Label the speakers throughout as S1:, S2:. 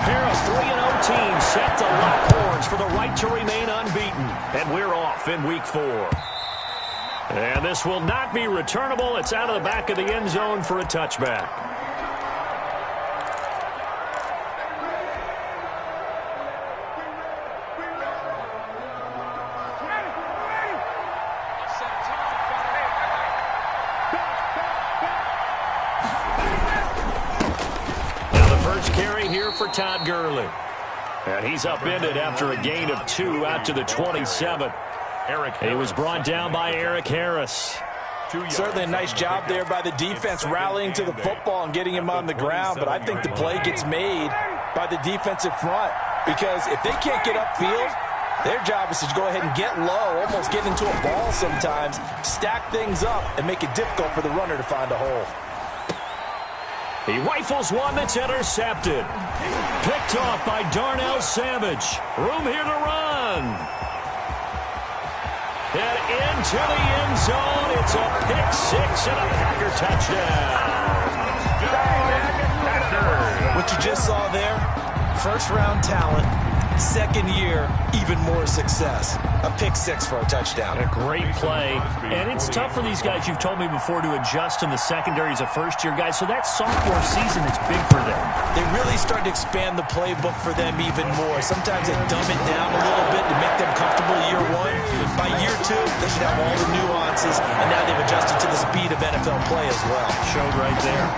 S1: pair of 3-0 teams set to lock horns for the right to remain unbeaten. And we're off in week 4. And this will not be returnable. It's out of the back of the end zone for a touchback. For Todd Gurley. And he's upended after a gain of 2 out to the 27. He was brought down by Eric Harris.
S2: Certainly a nice job there by the defense rallying to the football and getting him on the ground, but I think the play gets made by the defensive front because if they can't get upfield, their job is to go ahead and get low, almost get into a ball sometimes, stack things up, and make it difficult for the runner to find a hole.
S1: He rifles one that's intercepted. Picked off by Darnell Savage. Room here to run. And into the end zone. It's a pick 6 and a Packer touchdown.
S2: What you just saw there, first-round talent, second year, even more success. A pick 6 for a touchdown.
S1: A great play. And it's tough for these guys, you've told me before, to adjust in the secondary as a first-year guy. So that sophomore season is big for them.
S2: They really start to expand the playbook for them even more. Sometimes they dumb it down a little bit to make them comfortable year 1. By year 2, they should have all the nuances, and now they've adjusted to the speed of NFL play as well.
S1: Showed right there.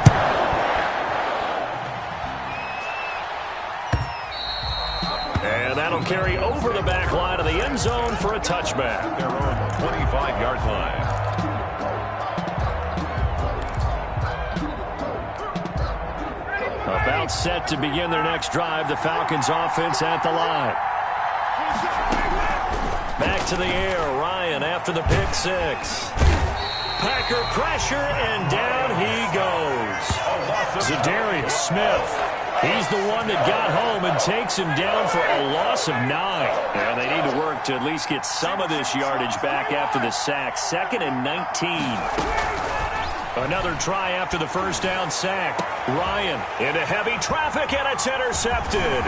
S1: And that'll carry over the back line of the end zone for a touchback.
S3: Their own 25-yard line.
S1: About set to begin their next drive, the Falcons offense at the line. Back to the air, Ryan after the pick 6. Packer pressure, and down he goes. Zadarius Smith. He's the one that got home and takes him down for a loss of 9. And they need to work to at least get some of this yardage back after the sack. 2nd and 19. Another try after the first down sack. Ryan into heavy traffic, and it's intercepted.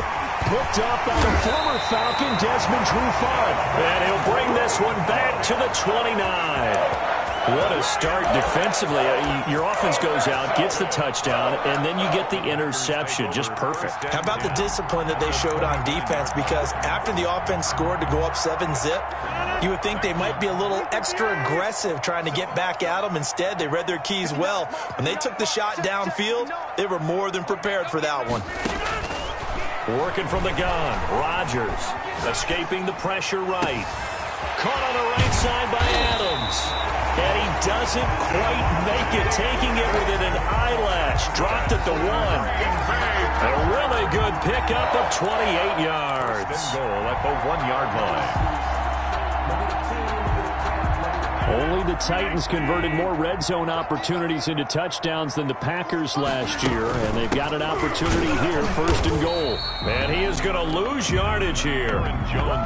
S1: Picked up by the former Falcon, Desmond Trufant. And he'll bring this one back to the 29. What a start defensively. Your offense goes out, gets the touchdown, and then you get the interception. Just perfect.
S2: How about the discipline that they showed on defense? Because after the offense scored to go up 7-zip, you would think they might be a little extra aggressive trying to get back at them. Instead, they read their keys well. When they took the shot downfield, they were more than prepared for that one.
S1: Working from the gun, Rodgers escaping the pressure right. Caught on the right side by Adams. And he doesn't quite make it, taking it within an eyelash. Dropped at the 1. A really good pickup of 28 yards.
S3: Goal at the 1-yard line.
S1: Only the Titans converted more red zone opportunities into touchdowns than the Packers last year, and they've got an opportunity here, 1st and goal. And he is going to lose yardage here.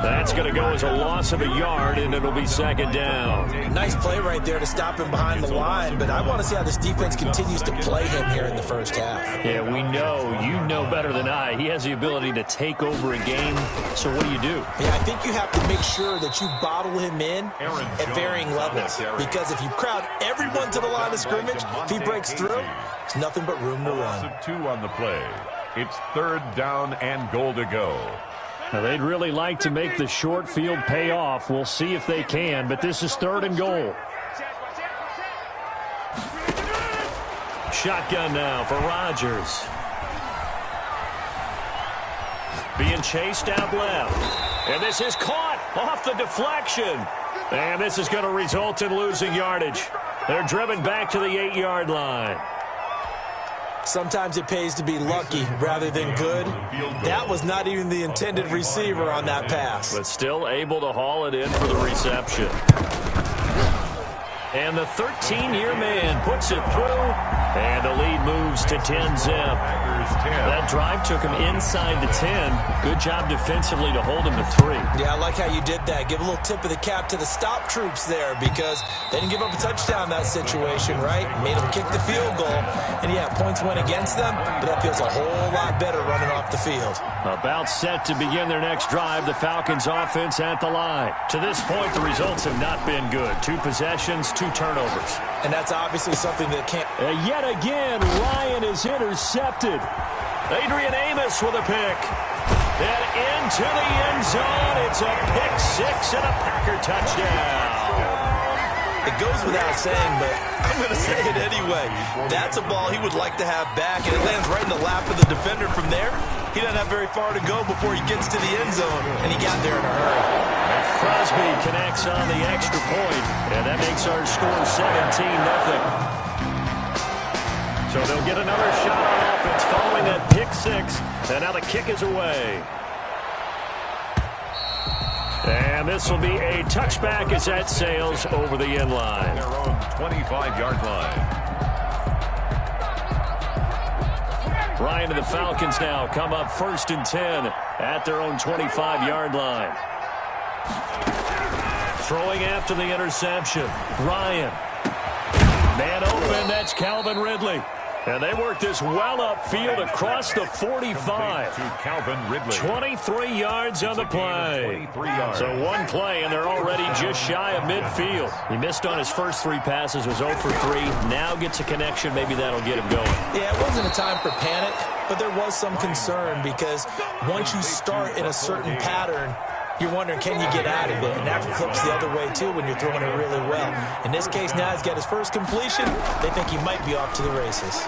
S1: That's going to go as a loss of a yard, and it'll be 2nd down.
S2: Nice play right there to stop him behind the line, but I want to see how this defense continues to play him here in the first half.
S1: Yeah, we know. You know better than I. He has the ability to take over a game, so what do you do?
S2: Yeah, I think you have to make sure that you bottle him in at varying levels. Because if you crowd everyone to the line of scrimmage, if he breaks through, there's nothing but room to run.
S3: 2 on the play. It's 3rd down and goal to go.
S1: Now, they'd really like to make the short field pay off. We'll see if they can, but this is 3rd and goal. Shotgun now for Rodgers. Being chased out left. And this is caught off the deflection. And this is going to result in losing yardage. They're driven back to the 8-yard line.
S2: Sometimes it pays to be lucky rather than good. That was not even the intended receiver on that pass.
S1: But still able to haul it in for the reception. And the 13-year man puts it through, and the lead moves to 10-zip. That drive took him inside the 10. Good job defensively to hold him to 3.
S2: Yeah, I like how you did that. Give a little tip of the cap to the stop troops there because they didn't give up a touchdown in that situation, right? Made them kick the field goal. And, yeah, points went against them, but that feels a whole lot better running off the field.
S1: About set to begin their next drive, the Falcons offense at the line. To this point, the results have not been good. 2 possessions, 2 turnovers.
S2: And that's obviously something that can't...
S1: Yet again, Ryan is intercepted. Adrian Amos with a pick. And into the end zone. It's a pick 6 and a Packer touchdown.
S2: It goes without saying, but I'm going to say it anyway. That's a ball he would like to have back, and it lands right in the lap of the defender from there. He doesn't have very far to go before he gets to the end zone, and he got there in a hurry.
S1: Crosby connects on the extra point, and that makes our score 17-0. So they'll get another shot on offense following that pick 6, and now the kick is away. And this will be a touchback as that sails over the end line.
S3: Their own 25-yard line.
S1: Ryan and the Falcons now come up 1st and 10 at their own 25-yard line. Throwing after the interception. Ryan. Man open, that's Calvin Ridley. And they work this well upfield across the 45.
S3: To Calvin Ridley.
S1: 23 yards on the play. So one play, and they're already just shy of midfield. He missed on his first 3 passes, was 0 for 3. Now gets a connection. Maybe that'll get him going.
S2: Yeah, it wasn't a time for panic, but there was some concern because once you start in a certain pattern, you're wondering, can you get out of it? And that flips the other way, too, when you're throwing it really well. In this case, now he's got his first completion. They think he might be off to the races.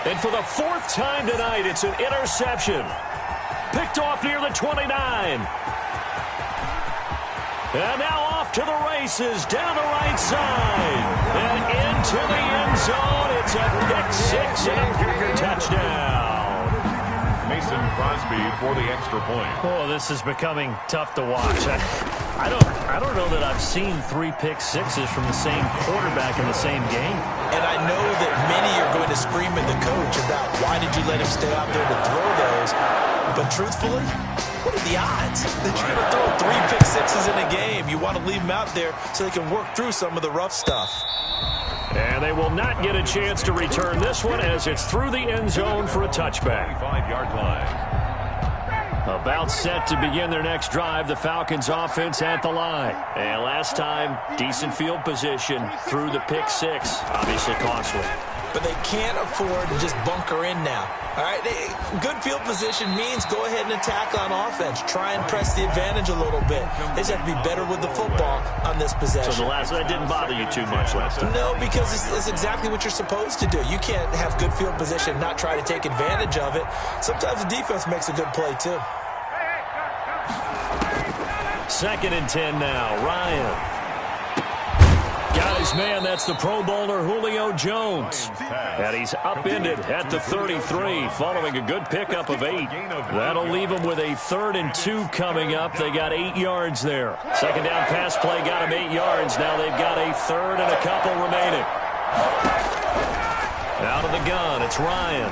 S1: And for the 4th time tonight, it's an interception. Picked off near the 29. And now off to the races, down the right side. And into the end zone. It's a pick 6 and a Packer touchdown.
S3: Mason Crosby for the extra point.
S1: Oh, this is becoming tough to watch. I don't know that I've seen 3 pick 6s from the same quarterback in the same game.
S2: And I know that many are going to scream at the coach about why did you let him stay out there to throw those. But truthfully, what are the odds that you're going to throw 3 pick 6s in a game? You want to leave them out there so they can work through some of the rough stuff.
S1: And they will not get a chance to return this one as it's through the end zone for a touchback.
S3: 25-yard line.
S1: About set to begin their next drive, the Falcons offense at the line. And last time, decent field position through the pick 6. Obviously costly.
S2: But they can't afford to just bunker in now. All right, good field position means go ahead and attack on offense. Try and press the advantage a little bit. They just have to be better with the football on this possession.
S1: So that didn't bother you too much last time?
S2: No, because it's exactly what you're supposed to do. You can't have good field position and not try to take advantage of it. Sometimes the defense makes a good play, too.
S1: 2nd and 10 now. Ryan. Got his man. That's the Pro Bowler Julio Jones. And he's upended at the 33 following a good pickup of 8. That'll leave him with a 3rd and 2 coming up. They got 8 yards there. 2nd down pass play got him 8 yards. Now they've got a 3rd and a couple remaining. Out of the gun, it's Ryan.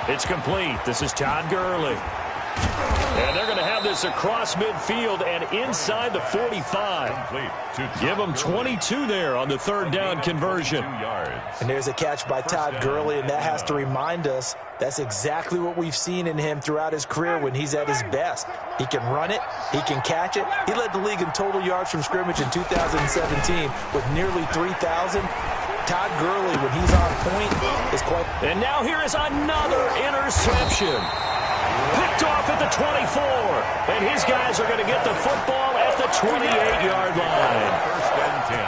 S1: It's complete. This is Todd Gurley. And they're going to have this across midfield and inside the 45. Give them 22 there on the 3rd down conversion.
S2: And there's a catch by Todd Gurley, and that has to remind us that's exactly what we've seen in him throughout his career when he's at his best. He can run it. He can catch it. He led the league in total yards from scrimmage in 2017 with nearly 3,000. Todd Gurley, when he's on point, is quite...
S1: And now here is another interception. Picked off at the 24. And his guys are going to get the football at the 28-yard line.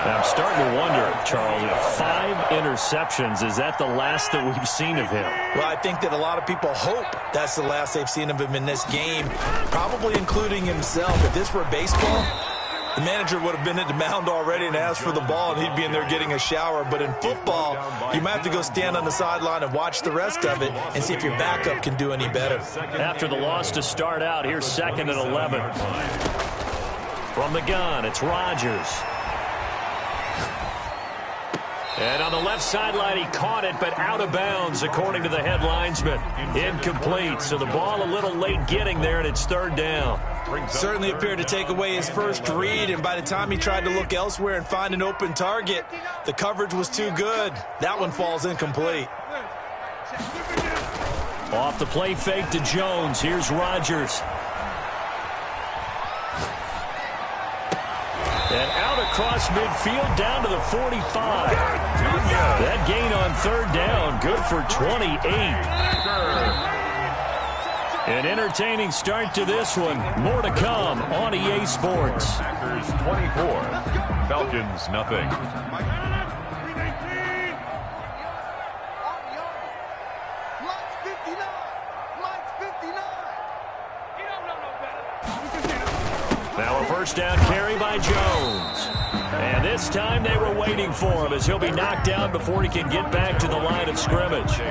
S1: I'm starting to wonder, Charles, 5 interceptions. Is that the last that we've seen of him?
S2: Well, I think that a lot of people hope that's the last they've seen of him in this game, probably including himself. If this were baseball, the manager would have been at the mound already and asked for the ball, and he'd be in there getting a shower. But in football, you might have to go stand on the sideline and watch the rest of it and see if your backup can do any better.
S1: After the loss to start out, here's 2nd and 11. From the gun, it's Rodgers. And on the left sideline, he caught it, but out of bounds, according to the head linesman. Incomplete, so the ball a little late getting there, and it's third down.
S2: Certainly appeared to take away his first read, and by the time he tried to look elsewhere and find an open target, the coverage was too good. That one falls incomplete.
S1: Off the play fake to Jones. Here's Rodgers. And out across midfield down to the 45. That gain on third down, good for 28. An entertaining start to this one. More to come on EA Sports.
S3: Packers 24, Falcons nothing.
S1: Now a first down carry by Jones. And this time they were waiting for him as he'll be knocked down before he can get back to the line of scrimmage.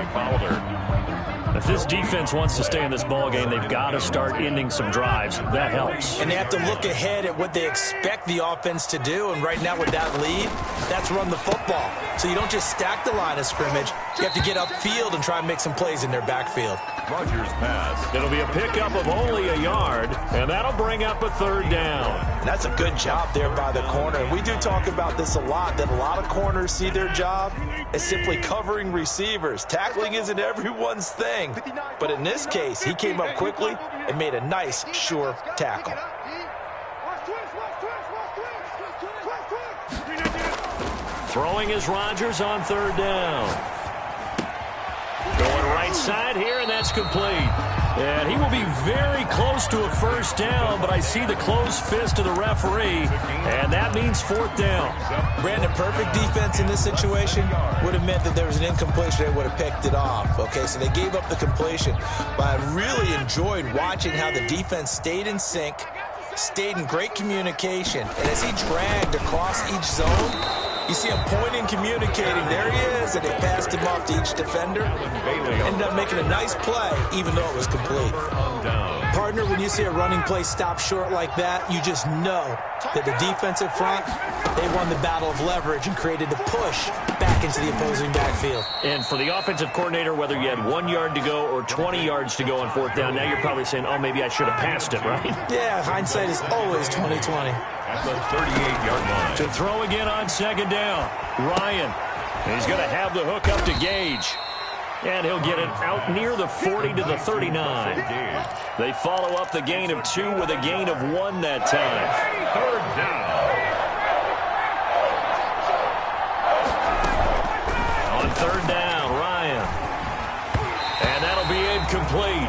S1: If this defense wants to stay in this ballgame, they've got to start ending some drives. That helps.
S2: And they have to look ahead at what they expect the offense to do. And right now with that lead, that's run the football. So you don't just stack the line of scrimmage. You have to get upfield and try and make some plays in their backfield.
S3: Rodgers pass.
S1: It'll be a pickup of only a yard, and that'll bring up a third down.
S2: And that's a good job there by the corner. And we do talk about this a lot, that a lot of corners see their job as simply covering receivers. Tackling isn't everyone's thing. But in this case, he came up quickly and made a nice, sure tackle.
S1: Throwing is Rodgers on third down. Going right side here, and that's complete. And he will be very close to a first down, but I see the closed fist of the referee, and that means fourth down.
S2: Brandon, perfect defense in this situation would have meant that there was an incompletion. They would have picked it off. Okay, so they gave up the completion. But I really enjoyed watching how the defense stayed in sync, stayed in great communication, and as he dragged across each zone, you see him pointing, communicating. There he is, and they passed him off to each defender. Ended up making a nice play, even though it was complete. Partner, when you see a running play stop short like that, you just know that the defensive front, they won the battle of leverage and created the push back into the opposing backfield.
S1: And for the offensive coordinator, whether you had 1 yard to go or 20 yards to go on fourth down, now you're probably saying, oh, maybe I should have passed it, right?
S2: Yeah, hindsight is always 20/20.
S3: At the 38-yard line.
S1: To throw again on second down, Ryan. He's going to have the hook up to Gage. And he'll get it out near the 40 to the 39. They follow up the gain of 2 with a gain of 1 that time.
S3: Third down.
S1: On third down, Ryan. And that'll be incomplete.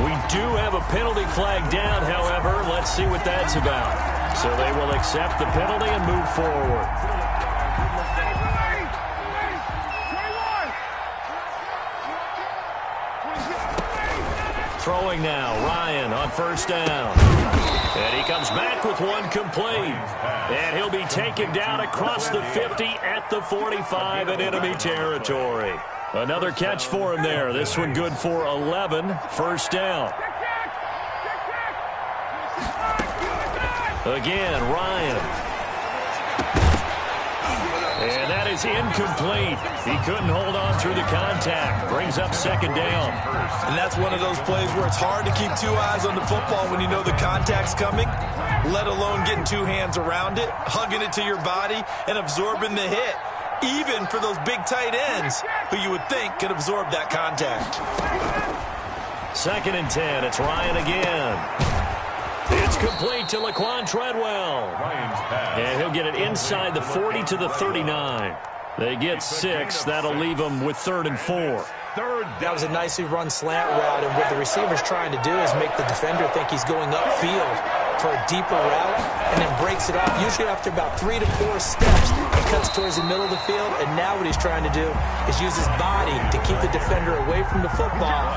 S1: We do have a penalty flag down, however. Let's see what that's about. So they will accept the penalty and move forward. Throwing now, Ryan on first down. And he comes back with one complete. And he'll be taken down across the 50 at the 45 in enemy territory. Another catch for him there. This one good for 11. First down. Again, Ryan. And that is incomplete. He couldn't hold on through the contact. Brings up second down.
S2: And that's one of those plays where it's hard to keep 2 eyes on the football when you know the contact's coming, let alone getting 2 hands around it, hugging it to your body, and absorbing the hit, even for those big tight ends who you would think could absorb that contact.
S1: Second and 10. It's Ryan again. It's complete to Laquan Treadwell. And he'll get it inside the 40 to the 39. They get 6. That'll leave them with 3rd and 4.
S2: That was a nicely run slant route, and what the receiver's trying to do is make the defender think he's going upfield for a deeper route, and then breaks it off, usually after about 3 to 4 steps, and cuts towards the middle of the field. And now what he's trying to do is use his body to keep the defender away from the football.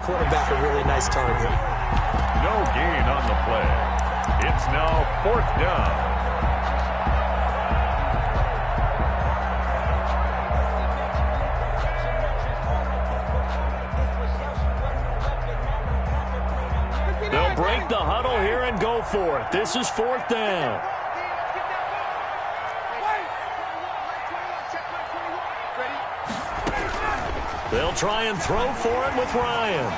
S2: quarterback a really nice target.
S3: No gain on the play. It's now 4th down.
S1: They'll break the huddle here and go for it. This is 4th down. They'll try and throw for it with Ryan.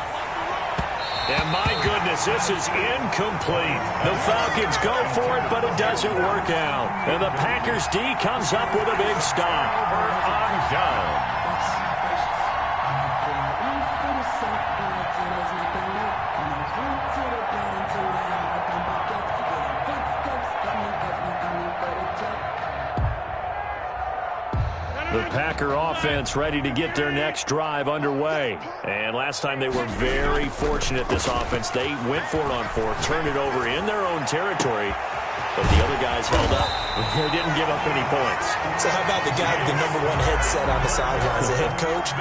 S1: And my goodness, this is incomplete. The Falcons go for it, but it doesn't work out. And the Packers D comes up with a big stop.
S3: Over on Jones.
S1: The Packer offense ready to get their next drive underway. And last time they were very fortunate, this offense. They went for it on 4th, turned it over in their own territory, but the other guys held up. They didn't give up any points.
S2: So how about the guy with the #1 headset on the sidelines, the head coach?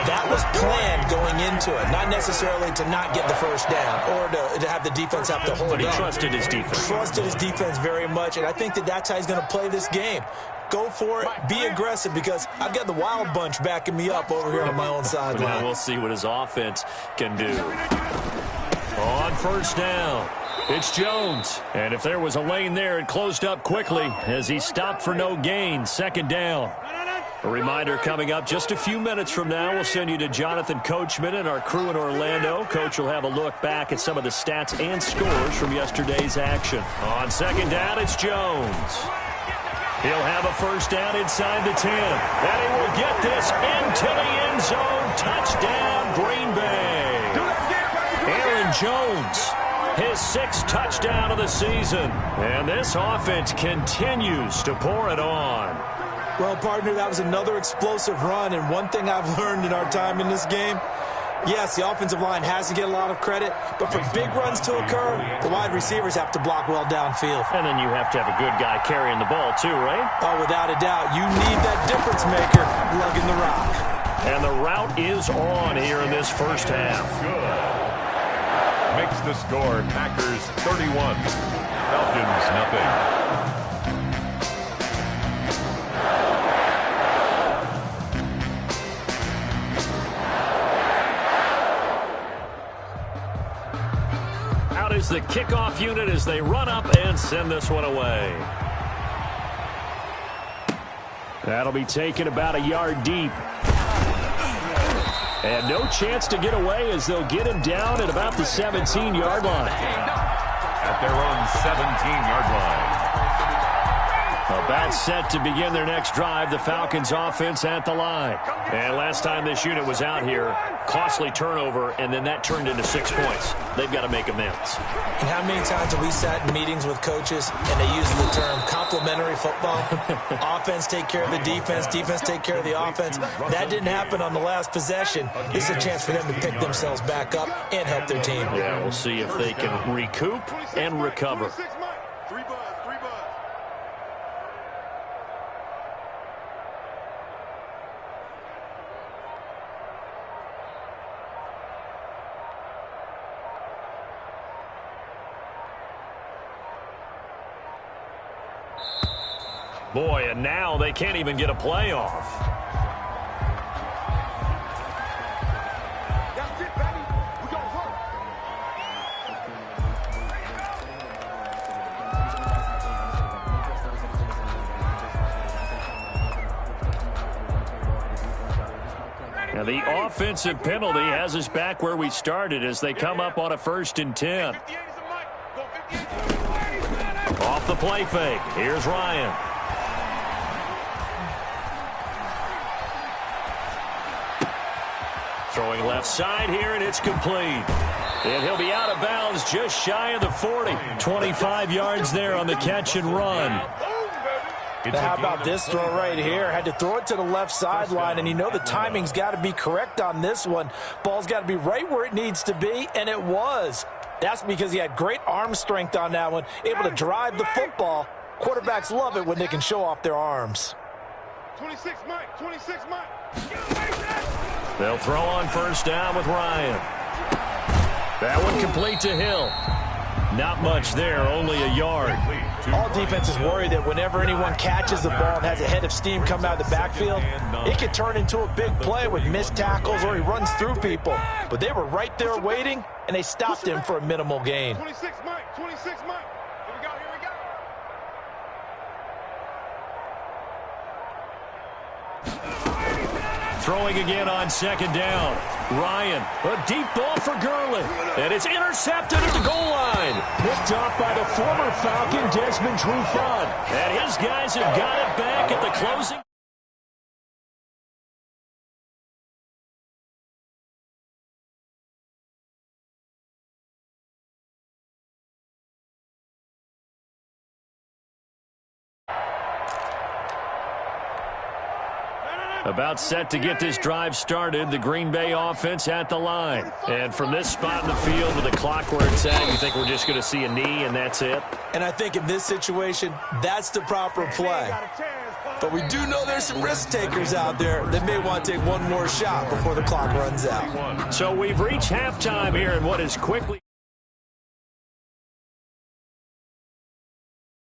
S2: That was planned going into it, not necessarily to not get the first down or to have the defense have to hold
S1: But he
S2: up.
S1: trusted his defense.
S2: Trusted his defense very much, and I think that's how he's going to play this game. Go for it. Be aggressive, because I've got the wild bunch backing me up over here on my own sideline.
S1: Well, we'll see what his offense can do. On 1st down, it's Jones. And if there was a lane there, it closed up quickly as he stopped for no gain. 2nd down. A reminder coming up just a few minutes from now. We'll send you to Jonathan Coachman and our crew in Orlando. Coach will have a look back at some of the stats and scores from yesterday's action. On 2nd down, it's Jones. He'll have a 1st down inside the 10. And he will get this into the end zone. Touchdown, Green Bay. Aaron Jones, his 6th touchdown of the season. And this offense continues to pour it on.
S2: Well, partner, that was another explosive run, and one thing I've learned in our time in this game, yes, the offensive line has to get a lot of credit, but for big runs to occur, the wide receivers have to block well downfield.
S1: And then you have to have a good guy carrying the ball too, right?
S2: Oh, without a doubt. You need that difference maker lugging the rock.
S1: And the route is on here in this first half.
S3: Good. Makes the score Packers 31. Falcons nothing.
S1: Is the kickoff unit as they run up and send this one away. That'll be taken about a yard deep. And no chance to get away as they'll get him down at about the 17-yard line.
S3: At their own 17-yard line.
S1: About set to begin their next drive, the Falcons offense at the line. And last time this unit was out here, costly turnover, and then that turned into 6 points. They've got to make amends.
S2: And how many times have we sat in meetings with coaches and they use the term complementary football? Offense take care of the defense, defense take care of the offense. That didn't happen on the last possession. This is a chance for them to pick themselves back up and help their team.
S1: Yeah, we'll see if they can recoup and recover. Boy, and now they can't even get a playoff. Now the offensive penalty has us back where we started as they come up on a 1st and 10. Off the play fake. Here's Ryan. Throwing left side here, and it's complete. And he'll be out of bounds just shy of the 40. 25 yards there on the catch and run.
S2: Now, how about this throw right here? Had to throw it to the left sideline, and you know the timing's got to be correct on this one. Ball's got to be right where it needs to be, and it was. That's because he had great arm strength on that one, able to drive the football. Quarterbacks love it when they can show off their arms.
S4: 26 Mike, 26 Mike.
S1: They'll throw on 1st down with Ryan. That one complete to Hill. Not much there, only a yard.
S2: All defenses worry that whenever anyone catches the ball and has a head of steam come out of the backfield, it could turn into a big play with missed tackles or he runs through people. But they were right there waiting, and they stopped him for a minimal gain.
S4: 26 Mike, 26 Mike. Here we go, here we go.
S1: Throwing again on second down. Ryan, a deep ball for Gurley. And it's intercepted at the goal line. Picked up by the former Falcon, Desmond Trufant. And his guys have got it back at the closing. About set to get this drive started, the Green Bay offense at the line. And from this spot in the field with the clock where it's at, you think we're just going to see a knee and that's it?
S2: And I think in this situation, that's the proper play. But we do know there's some risk takers out there that may want to take one more shot before the clock runs out.
S1: So we've reached halftime here in what is quickly...